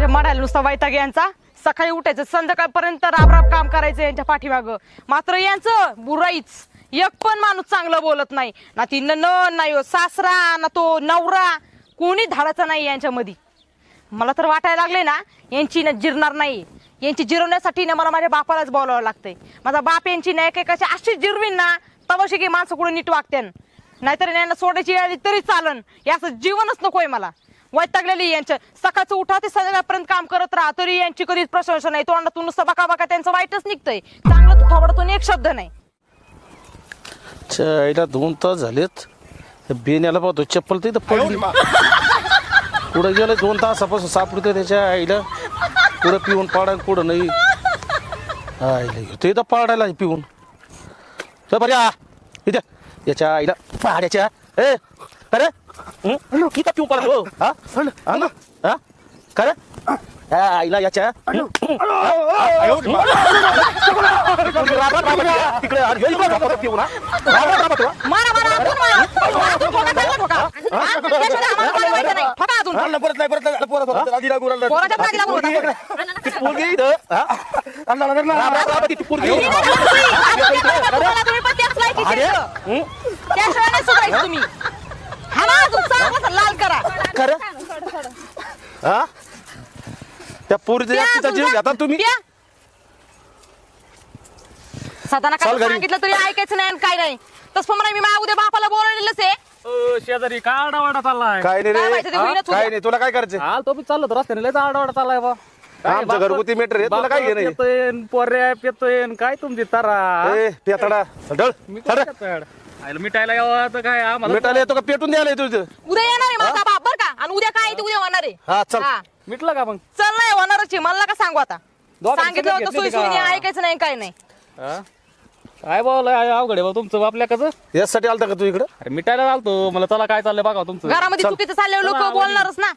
मडायला नुसता वैताग यांचा. सकाळी उठायचं संध्याकाळपर्यंत राबराब काम करायचं यांच्या पाठीमाग. मात्र यांचं बुराईच. एक पण माणूस चांगलं बोलत नाही ना. ती नाही सासरा ना तो नवरा, कोणी धाडाचा नाही यांच्यामध्ये. मला तर वाटायला लागले ना यांची ना जिरणार नाही. यांची जिरवण्यासाठी ना मला माझ्या बापालाच बोलावं लागतंय. माझा बाप यांची नाही काय कशी अशी जिरवीन ना तवशी की माणसं कुठे नीट वागत्यान. नाहीतर यांना सोडायची आली तरी चालन. याचं जीवनच नकोय मला. वैतागलेली यांच्या. सकाळचं उठा ते संध्याकाळपर्यंत काम करत राहा तरी यांची कधीच प्रशंसा नाही. तोंडातून नुसतं बका बका त्यांचं वाईटच निघतंय. चांगलं तू थोबडातून एक शब्द नाही. आईला 2 तास झालेत. बेण्याला पाहतो चप्पल तिथं पडली. कुठं गेलं 2 तासापासून सापडतं त्याच्या आईला. कुठं पिऊन पाडा कुठं नाही. आईला ते तर पाडायला पिऊन तर बऱ्या इथे याच्या आईला पाड्याच्या ए खरं इथं पिऊन पाडा हो हा खरं आईला याच्या तिकडे पिऊन लाल करा खरं हा त्या पोरीचा जीव घेता तुम्ही. सदाना काय सांगितलं तरी ऐकायचं नाही आणि काय नाही. तसं म्हणा मी माझ्या उद्या बापाला बोलवलेलंच आहे. शेजारी काय आडावाडा चाललाय? काय नाही काय रे माहिती ते होईनच उद्या. काय नाही तुला काय करायचं हाल तो बी चाललो रस्त्याने लयच आडावाडा चाललाय बा. आमचं घरगुती मॅटर आहे तुला काय घेणं आहे? येतोय पोऱ्या पेतोय काय तुमची तारा. ए पेताडा ढळ मी काय करतोय? आईला मिठायला यावं तर काय आम्हाला मिठाला येतो का पेटून द्यायला येतो तुझं. उद्या येणार आहे माझा बाप बरं का. आणि उद्या काय ते उद्या होणार आहे. हा चल मिटलं का मग? चल नाही होणारच आहे. मला का सांगू आता. दोघांनी सांगितलं सगळं होतं घेतली सोयी का? सोयी ऐकायचं नाही काय नाही. हा? काय बोल अवघड आहे बा तुमचं आपल्या कसं. यासाठी आलता का तू इकडं? अरे मिठायला आलतो मला चला काय चाललंय बघा तुमचं. घरामध्ये चुकीचं चालल्यावर लोक बोलणारच ना.